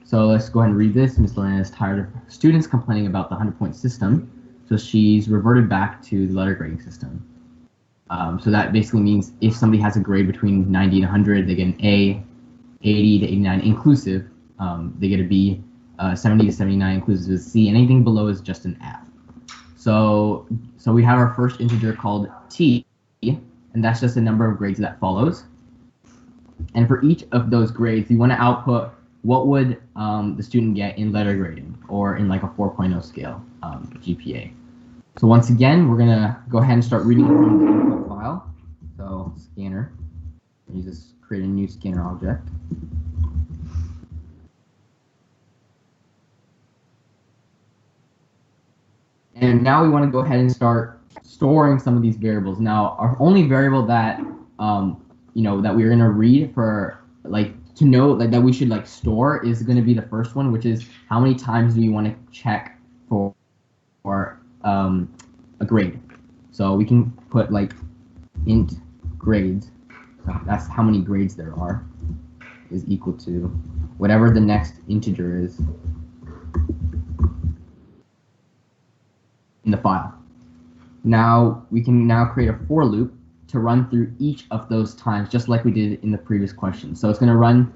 So let's go ahead and read this. Ms. Lana is tired of students complaining about the 100-point system, so she's reverted back to the letter grading system. So that basically means if somebody has a grade between 90 and 100, they get an A, 80 to 89 inclusive, they get a B, 70 to 79 inclusive is C, and anything below is just an F. So we have our first integer called T, and that's just the number of grades that follows. And for each of those grades, you want to output what would the student get in letter grading or in like a 4.0 scale GPA. So once again, we're gonna go ahead and start reading from the input file. So scanner, you just create a new scanner object. And now we want to go ahead and start storing some of these variables. Now, our only variable that that we're gonna read for to know that we should store is going to be the first one, which is how many times do you want to check for a grade. So we can put int grades. So that's how many grades there are, is equal to whatever the next integer is in the file. Now we can create a for loop to run through each of those times, just like we did in the previous question. So it's going to run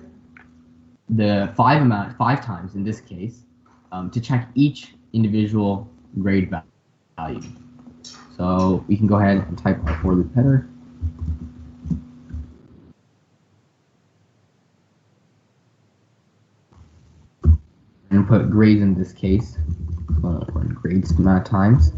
the 5 times in this case to check each individual grade value. So we can go ahead and type our for loop header. And put grades in this case. Run grades amount of times.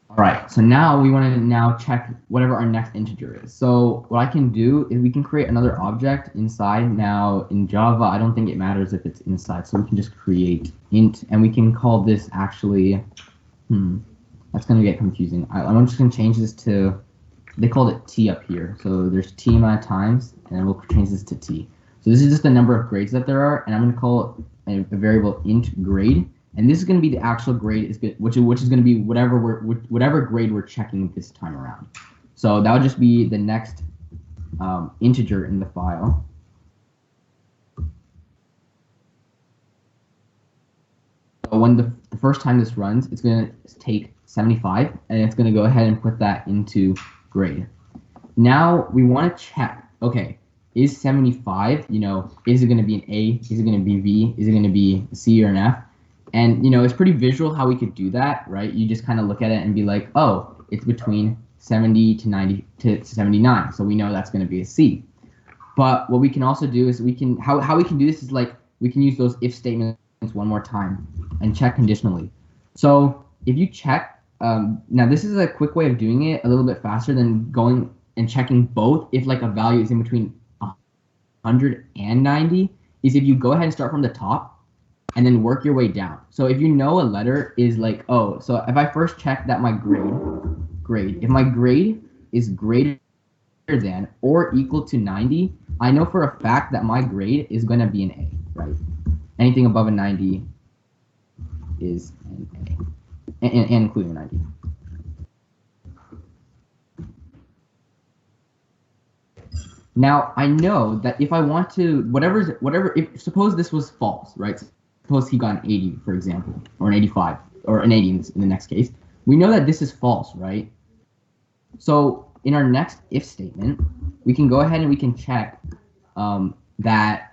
All right, so now we want to check whatever our next integer is. So what I can do is we can create another object inside. Now in Java, I don't think it matters if it's inside, so we can just create int, and we can call this actually, that's going to get confusing. I'm just going to change this to, they called it t up here. So there's t amount of times, and we'll change this to t. So this is just the number of grades that there are, and I'm going to call a variable int grade. And this is going to be the actual grade, which is going to be whatever grade we're checking this time around. So that would just be the next integer in the file. So when the first time this runs, it's going to take 75, and it's going to go ahead and put that into grade. Now we want to check, okay, is 75, is it going to be an A? Is it going to be V? Is it going to be a C or an F? And it's pretty visual how we could do that, right? You just kind of look at it and be like, oh, it's between 70 to 90 to 79, so we know that's going to be a C. But what we can also do is how we can do this is we can use those if statements one more time and check conditionally. So if you check, now this is a quick way of doing it a little bit faster than going and checking both if a value is in between 100 and 90, is if you go ahead and start from the top and then work your way down. So if you know a letter is so if I first check that my grade, if my grade is greater than or equal to 90, I know for a fact that my grade is going to be an A, right? Anything above a 90 is an A, and including 90. Now I know that if I want to, if suppose this was false, right? Suppose he got an 80, for example, or an 85, or an 80 in the next case. We know that this is false, right? So in our next if statement, we can go ahead and we can check that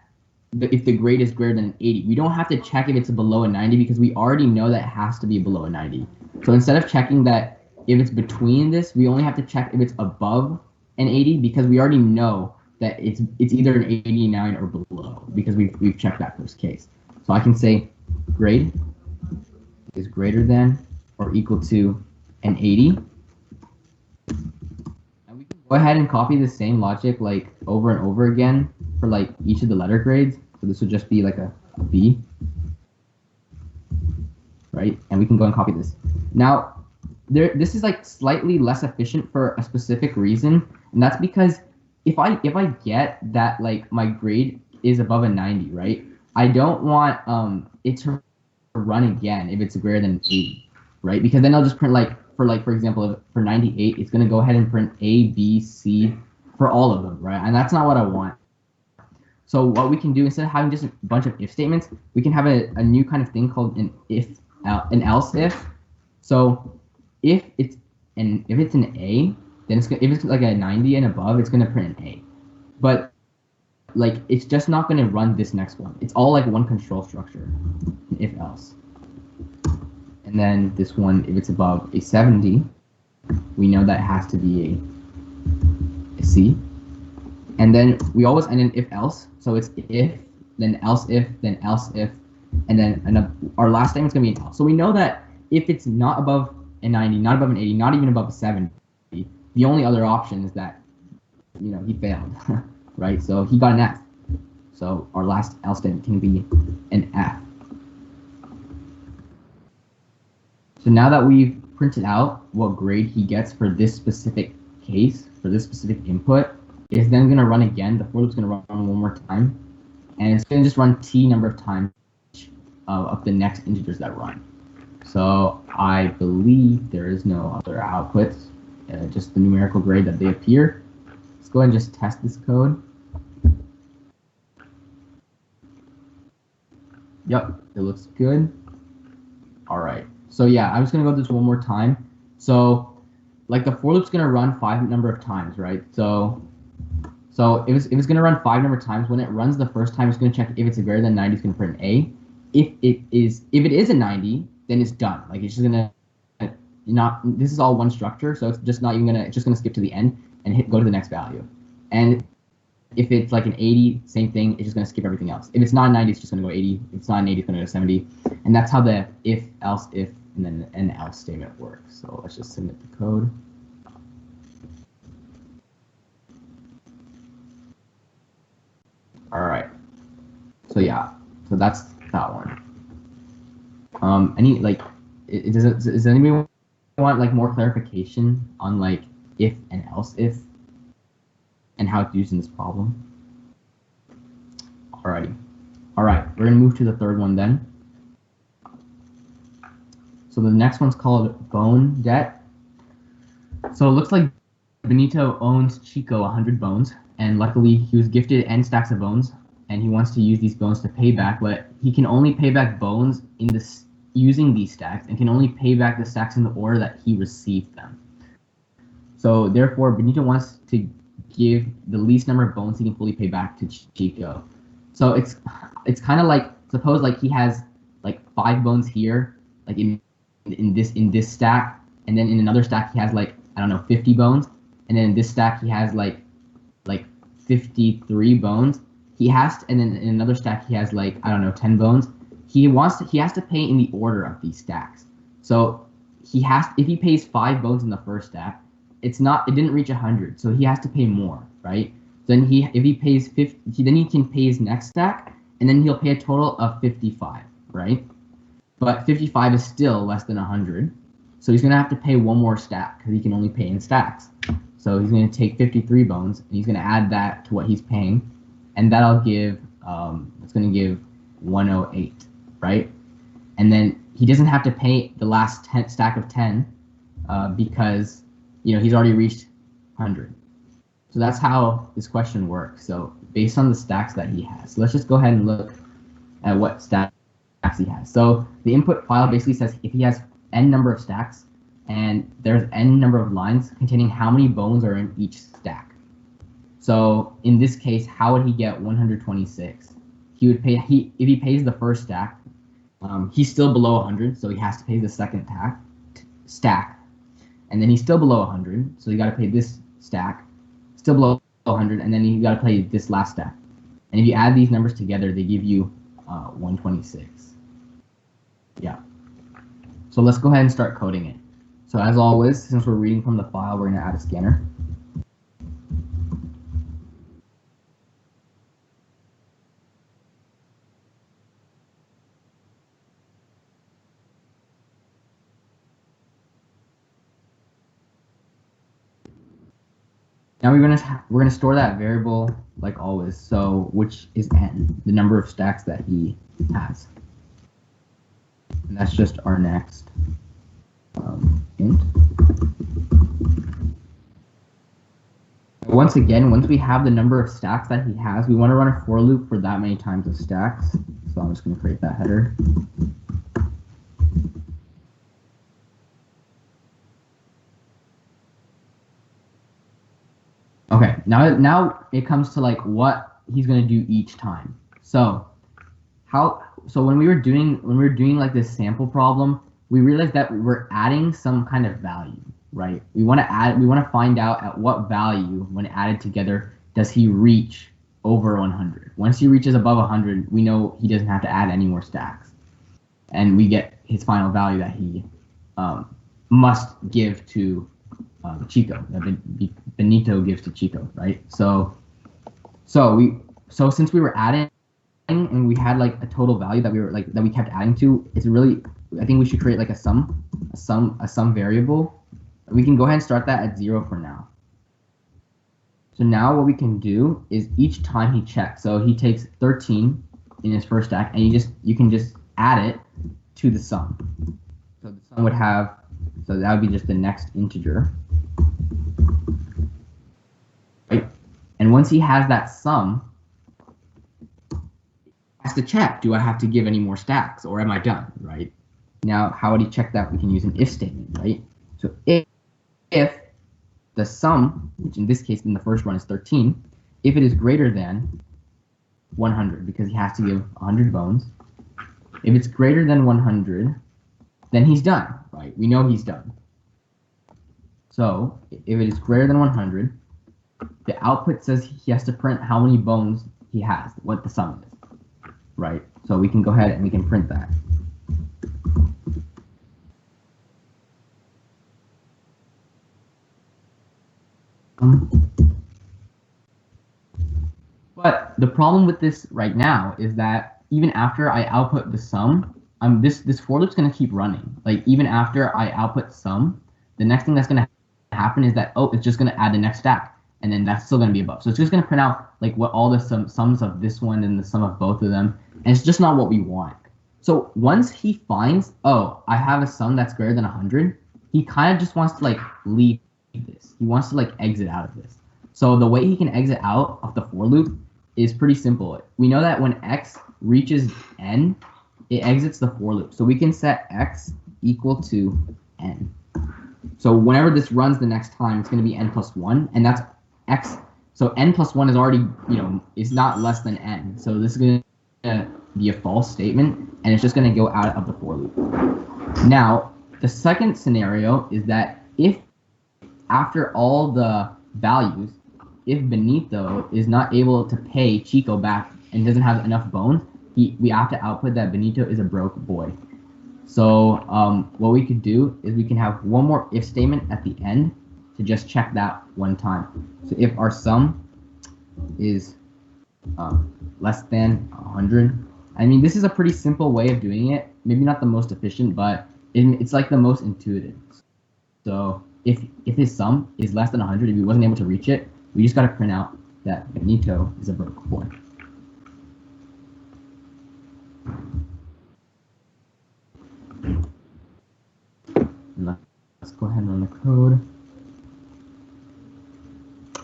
if the grade is greater than an 80. We don't have to check if it's below a 90 because we already know that it has to be below a 90. So instead of checking that if it's between this, we only have to check if it's above an 80 because we already know that it's either an 89 or below because we've checked that first case. So I can say grade is greater than or equal to an 80. And we can go ahead and copy the same logic over and over again for each of the letter grades. So this would just be a B, right? And we can go and copy this. Now, this is slightly less efficient for a specific reason, and that's because if I get that my grade is above a 90, right? I don't want it to run again if it's greater than 80, right? Because then I'll just print for example, for 98, it's going to go ahead and print A, B, C for all of them, right? And that's not what I want. So what we can do, instead of having just a bunch of if statements, we can have a new kind of thing called an else if. So if it's an A, then it's gonna, if it's like a 90 and above, it's gonna print an A. But like it's just not gonna run this next one. It's all like one control structure, if else. And then this one, if it's above a 70, we know that it has to be a C. And then we always end in if else. So it's if, then else if, and then our last statement's gonna be an else. So we know that if it's not above a 90, not above an 80, not even above a 70, the only other option is that, he failed, right? So he got an F. So our last else statement can be an F. So now that we've printed out what grade he gets for this specific case, for this specific input, it's then going to run again. The for loop's going to run one more time, and it's going to just run t number of times of the next integers that run. So I believe there is no other outputs, just the numerical grade that they appear. Let's go ahead and just test this code. Yep, it looks good. All right. So yeah, I'm just going to go through this one more time. So like the for loop's going to run 5 number of times, right? So if it's going to run 5 number of times, when it runs the first time, it's going to check if it's greater than 90, it's going to print an A. If it is a 90, then it's done. Like it's just going to this is all one structure, so it's just not even it's just going to skip to the end and go to the next value. And if it's like an 80, same thing, it's just going to skip everything else. If it's not a 90, it's just going to go 80. If it's not an 80, it's going to go 70. And that's how the if, else, if, and then an else statement works. So let's just submit the code. All right. So yeah, so that's that one. Does anybody want like more clarification on like if and else if and how it's used in this problem? Alrighty. All right, we're gonna move to the third one then. So the next one's called bone debt. So it looks like Benito owns Chico 100 bones, and luckily he was gifted n stacks of bones, and he wants to use these bones to pay back, but he can only pay back bones using these stacks, and can only pay back the stacks in the order that he received them. So therefore, Benito wants to give the least number of bones he can fully pay back to Chico. So it's kind of like, suppose like he has like 5 bones here, like in this stack, and then in another stack he has like, I don't know, 50 bones, and then in this stack he has like 53 bones. And then in another stack he has like, I don't know, 10 bones. He has to pay in the order of these stacks. So if he pays 5 bones in the first stack, it didn't reach 100, so he has to pay more, right? Then if he pays 50, then he can pay his next stack, and then he'll pay a total of 55, right? But 55 is still less than 100, so he's gonna have to pay one more stack because he can only pay in stacks. So he's gonna take 53 bones, and he's gonna add that to what he's paying, and that'll give it's gonna give 108, right? And then he doesn't have to pay the last stack of 10 because he's already reached 100. So that's how this question works. So based on the stacks that he has, so let's just go ahead and look at what stacks he has. So the input file basically says if he has n number of stacks and there's n number of lines containing how many bones are in each stack. So in this case, how would he get 126? He would pay if he pays the first stack, he's still below 100, so he has to pay the second stack. And then he's still below 100, so you got to pay this stack, still below 100, and then you got to pay this last stack. And if you add these numbers together, they give you 126. Yeah. So let's go ahead and start coding it. So as always, since we're reading from the file, we're going to add a scanner. Now we're gonna store that variable like always, so which is n, the number of stacks that he has, and that's just our next int. Once again, once we have the number of stacks that he has, we want to run a for loop for that many times of stacks. So I'm just going to create that header. Okay, now it comes to like what he's going to do each time. So when we were doing like this sample problem, we realized that we're adding some kind of value, right? We want to find out at what value, when added together, does he reach over 100. Once he reaches above 100, we know he doesn't have to add any more stacks, and we get his final value that he must give to Chico, that Benito gives to Chico, right? So since we were adding and we had like a total value that we kept adding to, it's really, I think we should create like a sum variable. We can go ahead and start that at 0 for now. So now what we can do is each time he checks, so he takes 13 in his first stack, and you can just add it to the sum. So the sum would have, so that would be just the next integer, right? And once he has that sum, he has to check, do I have to give any more stacks, or am I done, right? Now, how would he check that? We can use an if statement, right? So if the sum, which in this case in the first run is 13, if it is greater than 100, because he has to give 100 bones, if it's greater than 100, then he's done, right? We know he's done. So if it is greater than 100, the output says he has to print how many bones he has, what the sum is, right? So we can go ahead and we can print that. But the problem with this right now is that even after I output the sum, this for loop's going to keep running. Like even after I output sum, the next thing that's going to happen is that, oh, it's just going to add the next stack, and then that's still going to be above. So it's just going to print out like what all the sums of this one and the sum of both of them, and it's just not what we want. So once he finds, oh, I have a sum that's greater than 100, he kind of just wants to like leave this. He wants to like exit out of this. So the way he can exit out of the for loop is pretty simple. We know that when x reaches n, it exits the for loop. So we can set x equal to n. So whenever this runs the next time, it's going to be n plus 1, and that's x. So n plus 1 is already, is not less than n. So this is going to be a false statement, and it's just going to go out of the for loop. Now, the second scenario is that if after all the values, if Benito is not able to pay Chico back and doesn't have enough bones, we have to output that Benito is a broke boy. So what we could do is we can have one more if statement at the end to just check that one time. So if our sum is less than 100, I mean, this is a pretty simple way of doing it. Maybe not the most efficient, but it's like the most intuitive. So if his sum is less than 100, if he wasn't able to reach it, we just got to print out that Benito is a broke boy. And let's go ahead and run the code.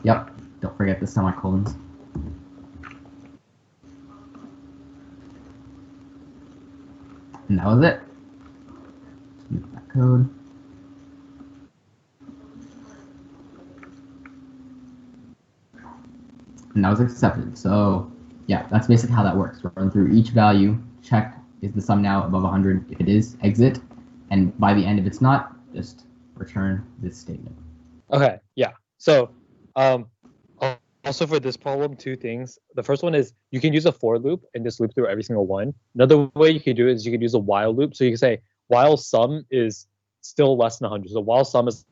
Yep, don't forget the semicolons. And that was it. Move that code. And that was accepted. So yeah, that's basically how that works. Run through each value, check, is the sum now above 100? If it is, exit. And by the end, if it's not, just return this statement. Okay, yeah. So also for this problem, two things. The first one is you can use a for loop and just loop through every single one. Another way you could do it is you could use a while loop. So you can say while sum is still less than 100. So while sum is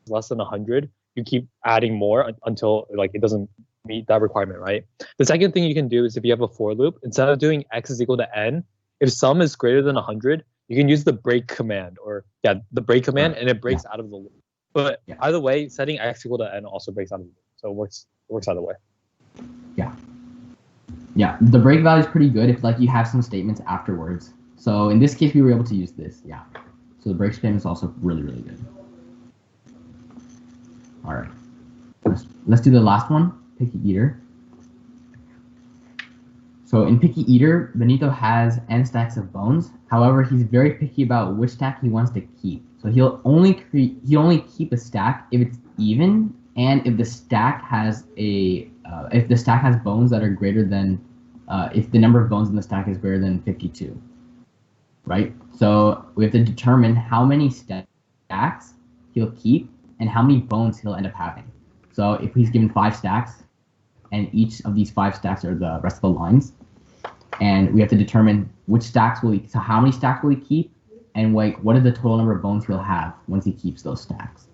less than 100, you keep adding more until like it doesn't meet that requirement, right? The second thing you can do is if you have a for loop, instead of doing x is equal to n, if sum is greater than 100, you can use the break command, or the break command, and it breaks out of the loop. But either way, setting x equal to n also breaks out of the loop. So it works either way. Yeah, the break value is pretty good if like you have some statements afterwards. So in this case, we were able to use this. Yeah. So the break statement is also really, really good. All right. let's do the last one, picky eater. So in picky eater, Benito has n stacks of bones. However, he's very picky about which stack he wants to keep. So he'll only keep a stack if it's even, and if the stack has bones that are greater than, if the number of bones in the stack is greater than 52, right? So we have to determine how many stacks he'll keep and how many bones he'll end up having. So if he's given 5 stacks, and each of these 5 stacks are the rest of the lines, and we have to determine which stacks so how many stacks will he keep, and like what is the total number of bones he'll have once he keeps those stacks.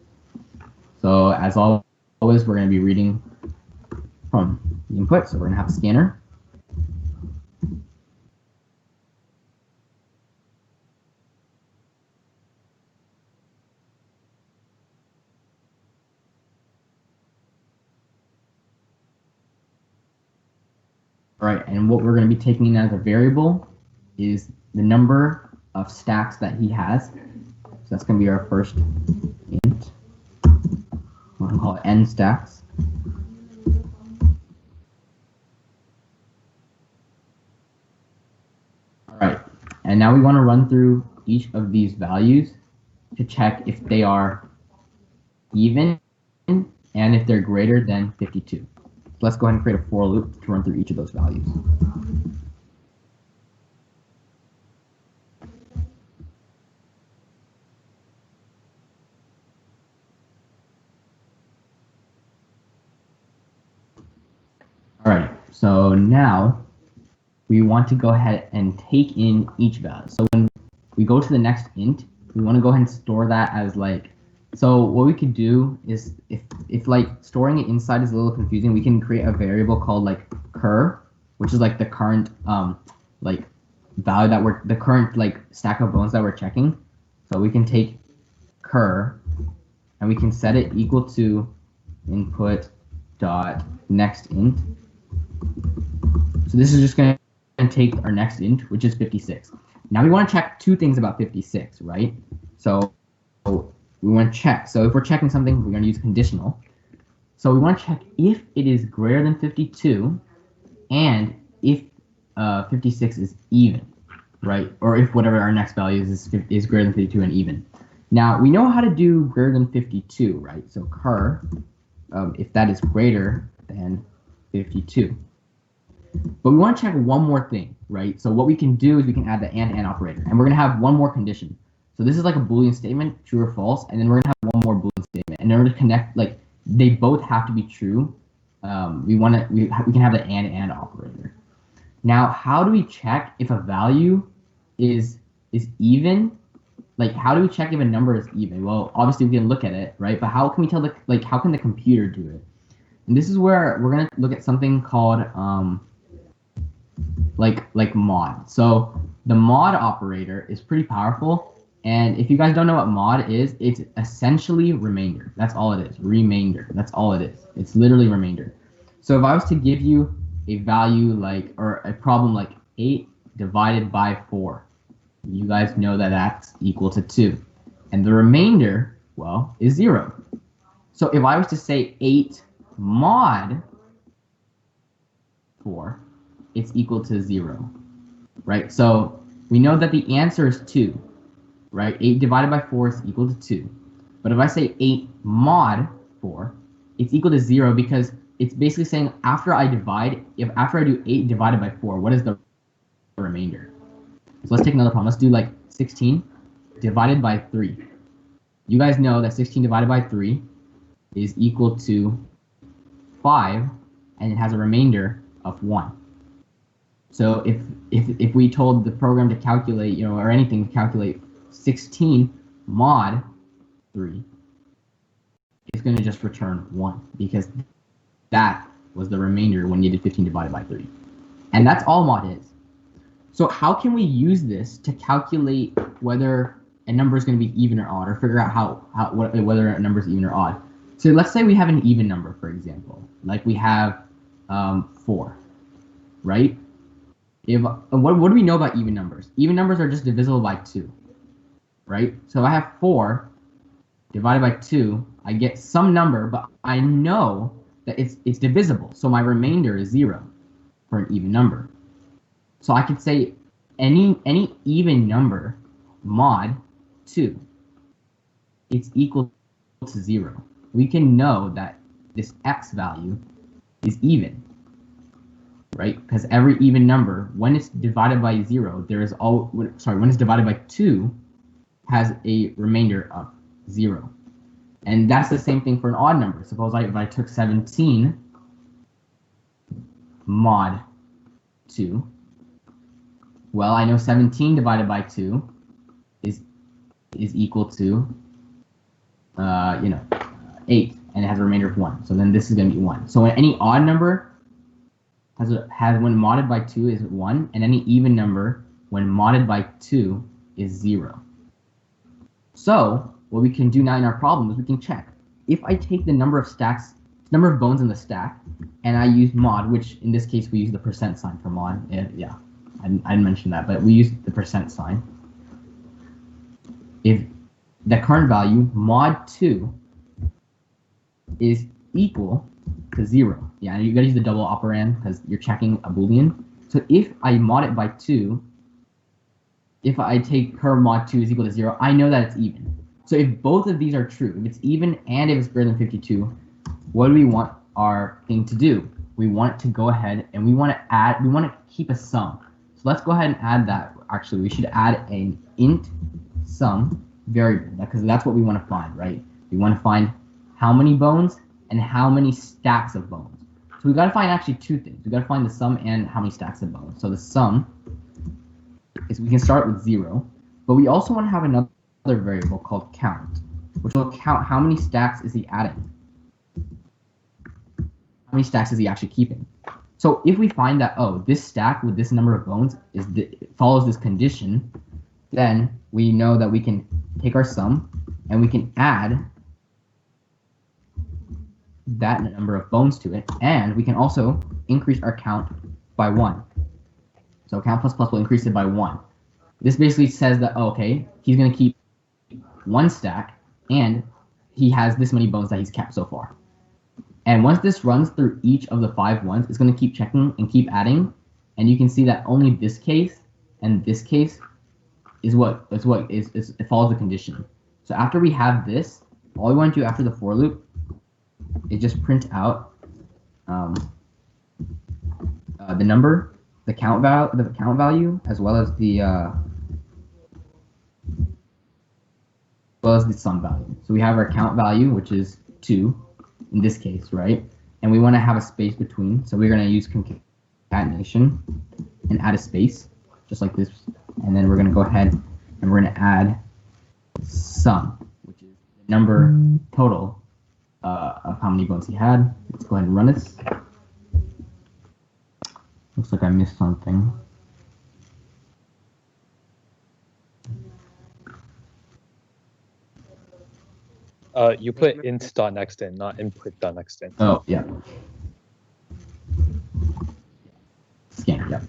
So as always, we're going to be reading from the input. So we're going to have a scanner. All right, and what we're going to be taking as a variable is the number of stacks that he has. So that's going to be our first int. We're going to call it n stacks. All right, and now we want to run through each of these values to check if they are even and if they're greater than 52. So let's go ahead and create a for loop to run through each of those values. All right, so now we want to go ahead and take in each value. So when we go to the next int, we want to go ahead and store that as like, so what we could do is if like storing it inside is a little confusing, we can create a variable called like cur, which is like the current like value the current like stack of bones that we're checking. So we can take cur and we can set it equal to input dot next int. So this is just going to take our next int, which is 56. Now we want to check 2 things about 56, right? So we want to check. So if we're checking something, we're going to use conditional. So we want to check if it is greater than 52 and if 56 is even, right? Or if whatever our next value is greater than 52 and even. Now we know how to do greater than 52, right? So cur, if that is greater than 52. But we want to check one more thing, right? So what we can do is we can add the and operator, and we're going to have one more condition. So this is like a Boolean statement, true or false, and then we're going to have one more Boolean statement. And in order to connect, like they both have to be true. We can have the and operator. Now, how do we check if a value is even? Like, how do we check if a number is even? Well, obviously we can look at it, right? But how can we tell how can the computer do it? And this is where we're going to look at something called like mod. So the mod operator is pretty powerful, and if you guys don't know what mod is, it's essentially remainder. That's all it is. Remainder. That's all it is. It's literally remainder. So if I was to give you a value or a problem like 8 divided by 4, you guys know that that's equal to 2, and the remainder, well, is 0. So if I was to say 8 mod 4, it's equal to 0, right? So we know that the answer is 2, right? 8 divided by 4 is equal to 2. But if I say 8 mod 4, it's equal to 0 because it's basically saying after I do 8 divided by 4, what is the remainder? So let's take another problem. Let's do like 16 divided by 3. You guys know that 16 divided by 3 is equal to 5, and it has a remainder of 1. So if we told the program to calculate, or anything to calculate 16 mod 3, it's going to just return 1 because that was the remainder when you did 15 divided by 3. And that's all mod is. So how can we use this to calculate whether a number is going to be even or odd, or figure out whether a number is even or odd? So let's say we have an even number, for example, like we have 4, right? What do we know about even numbers? Even numbers are just divisible by 2, right? So if I have 4 divided by 2, I get some number, but I know that it's divisible. So my remainder is 0 for an even number. So I could say any even number mod 2, it's equal to 0. We can know that this x value is even, right? Because every even number, when it's divided by 0, when it's divided by 2, has a remainder of 0. And that's the same thing for an odd number. Suppose if I took 17 mod 2, well, I know 17 divided by 2 is equal to 8, and it has a remainder of 1. So then this is going to be 1. So any odd number has when modded by 2 is 1, and any even number when modded by 2 is 0. So what we can do now in our problem is we can check. If I take the number of bones in the stack, and I use mod, which in this case we use the % sign for mod. Yeah, I didn't mention that, but we use the % sign. If the current value mod 2 is equal to 0, yeah, you gotta use the double operand because you're checking a boolean. So if I mod it by 2, if I take per mod 2 is equal to 0, I know that it's even. So if both of these are true, if it's even and if it's greater than 52, what do we want our thing to do? We want it to go ahead and we want to keep a sum. So let's go ahead and add that. Actually, we should add an int sum variable because that's what we want to find, right? We want to find how many bones and how many stacks of bones. So we got to find actually two things. We got to find the sum and how many stacks of bones. So the sum is we can start with 0, but we also want to have another variable called count, which will count how many stacks is he adding. How many stacks is he actually keeping? So if we find that, oh, this stack with this number of bones follows this condition, then we know that we can take our sum and we can add that number of bones to it, and we can also increase our count by 1. So count plus plus will increase it by 1. This basically says that, oh, okay, he's going to keep 1 stack, and he has this many bones that he's kept so far. And once this runs through each of the 5 ones, it's going to keep checking and keep adding, and you can see that only this case and this case it follows the condition. So after we have this, all we want to do after the for loop is just print out the number, the count value, as well as the sum value. So we have our count value, which is 2 in this case, right? And we want to have a space between, so we're going to use concatenation and add a space, just like this. And then we're going to go ahead and we're going to add sum, which is the number total of how many bones he had. Let's go ahead and run this. Looks like I missed something. You put int.nextIn, not input.nextIn. Oh, yeah. Scanner, yep.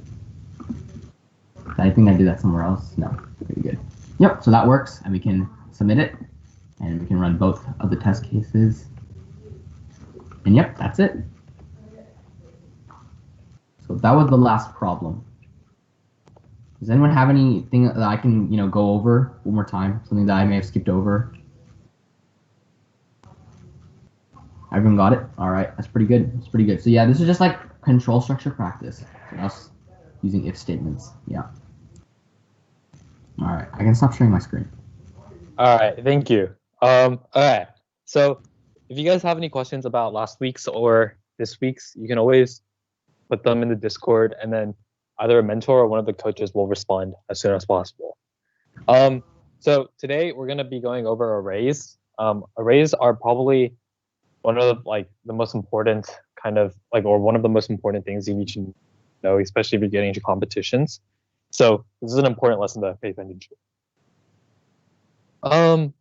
I think I did that somewhere else. No, pretty good. Yep, so that works, and we can submit it, and we can run both of the test cases. And yep, that's it. So that was the last problem. Does anyone have anything that I can, go over one more time? Something that I may have skipped over? Everyone got it? All right, that's pretty good. That's pretty good. So yeah, this is just like control structure practice. So us using if statements. Yeah. All right, I can stop sharing my screen. All right, thank you. All right, so if you guys have any questions about last week's or this week's, you can always put them in the Discord, and then either a mentor or one of the coaches will respond as soon as possible. So today we're going to be going over arrays. Arrays are probably one of the most important or one of the most important things you need to know, especially if you're getting into competitions. So this is an important lesson to pay attention to. All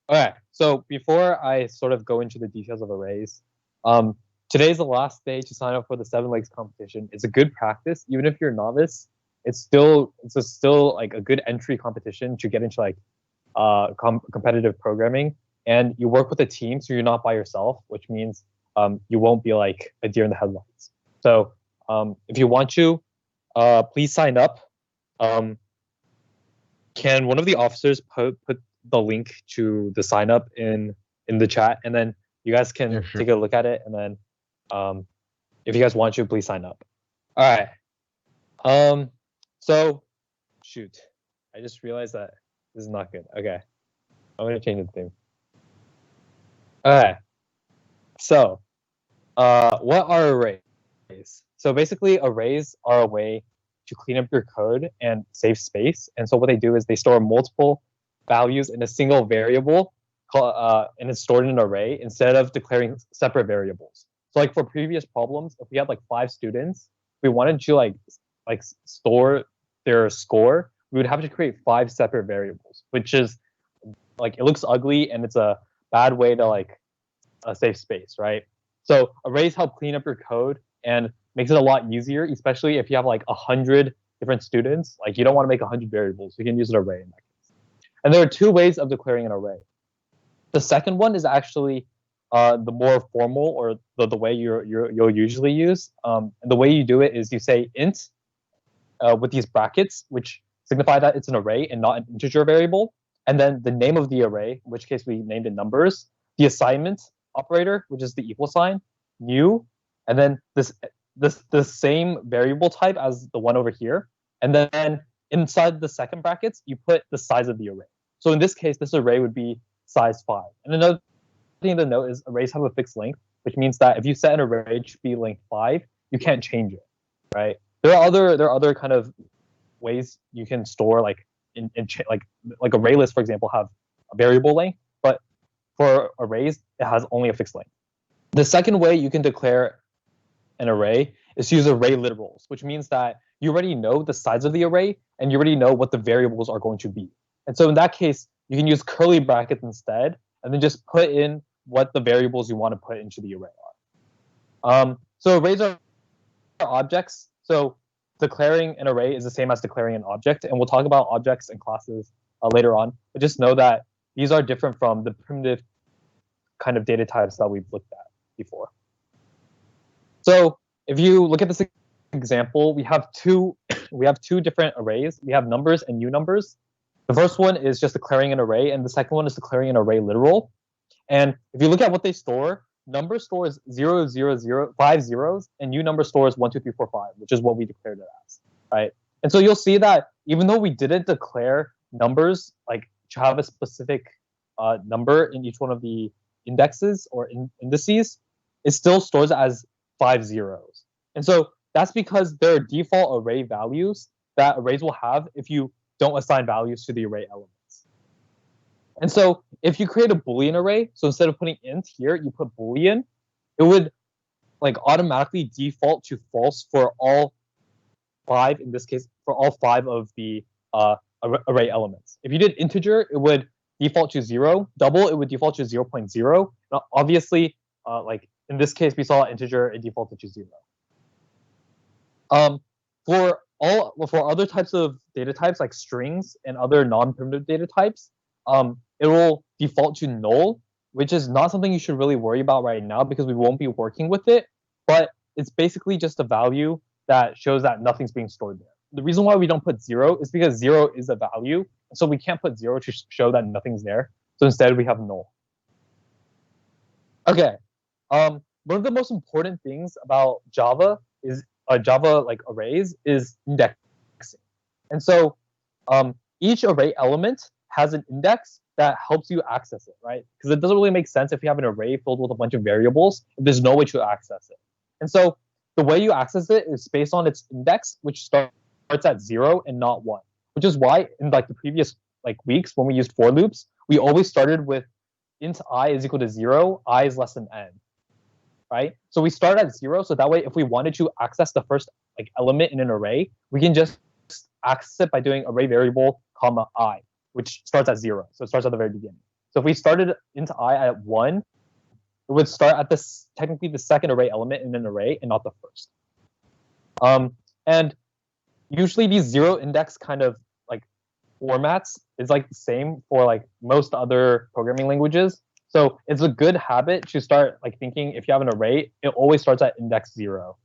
right, so before I sort of go into the details of arrays, today's the last day to sign up for the 7 Legs competition. It's a good practice, even if you're a novice. It's still like a good entry competition to get into competitive programming. and you work with a team, so you're not by yourself, which means you won't be like a deer in the headlights. So if you want to, please sign up. Can one of the officers put the link to the sign up in the chat, and then you guys can take a look at it, and then if you guys want to, please sign up. All right. So shoot, I just realized that this is not good. Okay, I'm gonna change the theme. All right. So, what are arrays? So basically, arrays are a way to clean up your code and save space. And so what they do is they store multiple values in a single variable, and it's stored in an array instead of declaring separate variables. So like for previous problems, if we had like 5 students, we wanted to like store their score, we would have to create 5 separate variables, which is like, it looks ugly and it's a bad way to like save space, right? So arrays help clean up your code and makes it a lot easier, especially if you have like 100 different students. Like you don't want to make 100 variables, you can use an array in that case. And there are 2 ways of declaring an array. The second one is actually the more formal, or the way you'll usually use. And the way you do it is you say int with these brackets, which signify that it's an array and not an integer variable. And then the name of the array, in which case we named it numbers, the assignment operator, which is the equal sign, new, and then the same variable type as the one over here. And then inside the second brackets, you put the size of the array. So in this case, this array would be size 5. And another thing to note is arrays have a fixed length, which means that if you set an array to be length 5, you can't change it, right? There are other kind of ways you can store like like array lists, for example, have a variable length, but for arrays, it has only a fixed length. The second way you can declare an array is to use array literals, which means that you already know the size of the array and you already know what the variables are going to be. And so in that case, you can use curly brackets instead, and then just put in what the variables you want to put into the array are. So arrays are objects. So declaring an array is the same as declaring an object, and we'll talk about objects and classes later on. But just know that these are different from the primitive kind of data types that we've looked at before. So if you look at this example, we have two different arrays. We have numbers and numbers. The first one is just declaring an array, and the second one is declaring an array literal. And if you look at what they store, number stores 0, 0, 0, 5 zeros, and number stores 1, 2, 3, 4, 5, which is what we declared it as, right? And so you'll see that even though we didn't declare numbers like to have a specific number in each one of the indexes or indices, it still stores as 5 zeros. And so that's because there are default array values that arrays will have if you don't assign values to the array elements. And so if you create a Boolean array, so instead of putting int here, you put Boolean, it would like automatically default to false for all 5, in this case, for all 5 of the array elements. If you did integer, it would default to 0. Double, it would default to 0.0. Now, obviously, like in this case, we saw integer, it defaulted to 0. For other types of data types like strings and other non-primitive data types, it will default to null, which is not something you should really worry about right now because we won't be working with it. But it's basically just a value that shows that nothing's being stored there. The reason why we don't put 0 is because 0 is a value, so we can't put 0 to show that nothing's there. So instead, we have null. Okay. One of the most important things about Java is Java like arrays is indexing. And so each array element has an index that helps you access it, right? Because it doesn't really make sense if you have an array filled with a bunch of variables if there's no way to access it. And so the way you access it is based on its index, which starts at 0 and not 1, which is why in like the previous like weeks when we used for loops, we always started with int I is equal to 0, I is less than n, right? So we start at 0, so that way if we wanted to access the first like element in an array, we can just access it by doing array variable comma I, which starts at 0. So it starts at the very beginning. So if we started int I at 1, it would start at this technically the second array element in an array and not the first. And usually these 0 index kind of like formats is like the same for like most other programming languages. So it's a good habit to start like thinking if you have an array, it always starts at index 0.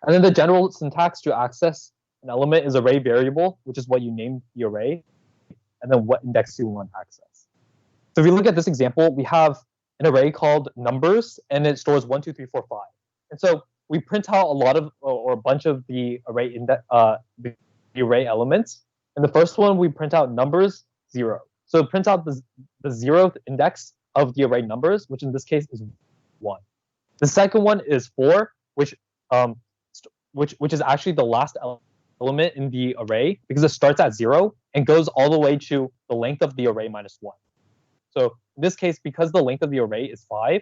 And then the general syntax to access an element is array variable, which is what you named the array, and then what index you want to access. So if you look at this example, we have an array called numbers, and it stores 1, 2, 3, 4, 5. And so we print out a lot of or a bunch of the array the array elements. And the first one we print out numbers 0. So it prints out the 0th index of the array numbers, which in this case is 1. The second one is 4, which is actually the last element in the array because it starts at 0 and goes all the way to the length of the array minus 1. So in this case, because the length of the array is 5,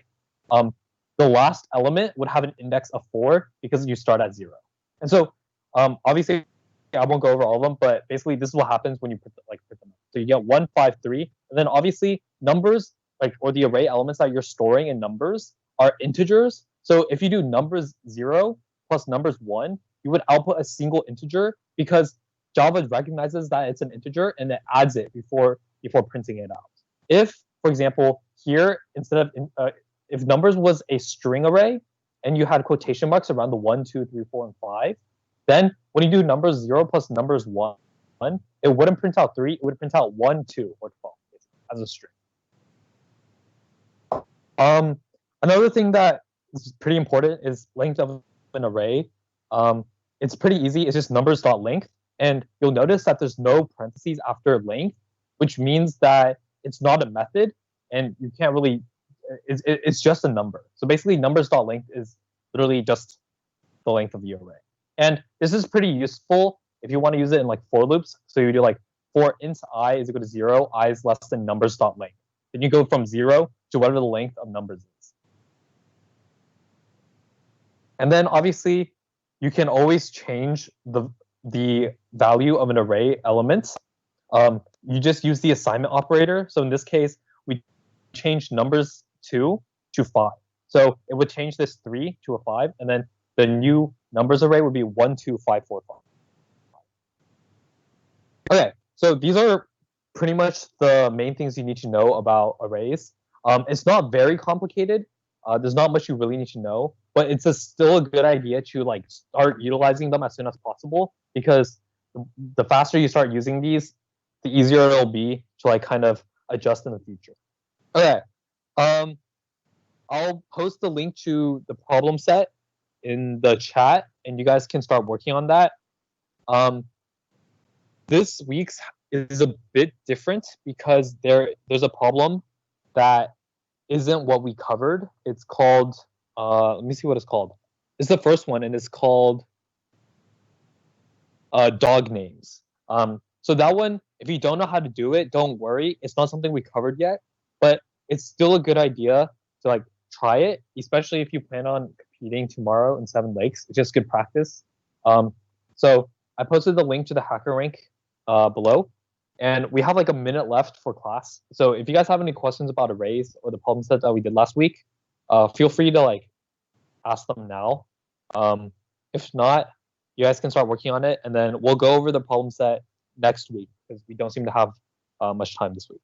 the last element would have an index of 4 because you start at 0. And so obviously, I won't go over all of them, but basically this is what happens when you put them up. So you get 1, 5, 3, and then obviously numbers or the array elements that you're storing in numbers are integers. So if you do numbers 0 plus numbers 1, you would output a single integer because Java recognizes that it's an integer and it adds it before printing it out. If, for example, here instead of if numbers was a string array and you had quotation marks around the 1, 2, 3, 4, and 5, then when you do numbers 0 plus numbers 1, it wouldn't print out 3, it would print out 1, 2, or 12 as a string. Another thing that is pretty important is length of an array. It's pretty easy. It's just numbers.length. And you'll notice that there's no parentheses after length, which means that it's not a method and you can't really, it's just a number. So basically numbers.length is literally just the length of the array. And this is pretty useful if you want to use it in like for loops. So you do like for int I is equal to 0, I is less than numbers.length. Then you go from 0 to whatever the length of numbers is. And then obviously you can always change the value of an array element. You just use the assignment operator. So in this case, we changed numbers 2 to 5. So it would change this 3 to a 5, and then the new numbers array would be 1, 2, 5, 4, 5. Okay, so these are pretty much the main things you need to know about arrays. It's not very complicated. There's not much you really need to know, but it's still a good idea to like start utilizing them as soon as possible, because the faster you start using these, the easier it'll be to like kind of adjust in the future. Okay, I'll post the link to the problem set in the chat, and you guys can start working on that. This week's is a bit different because there's a problem that isn't what we covered. It's called, let me see what it's called. It's the first one, and it's called dog names. So that one, if you don't know how to do it, don't worry. It's not something we covered yet, but it's still a good idea to like try it, especially if you plan on competing tomorrow in 7 Lakes. It's just good practice. So I posted the link to the HackerRank below, and we have like a minute left for class. So if you guys have any questions about arrays or the problem set that we did last week, feel free to like ask them now. If not, you guys can start working on it, and then we'll go over the problem set next week because we don't seem to have much time this week.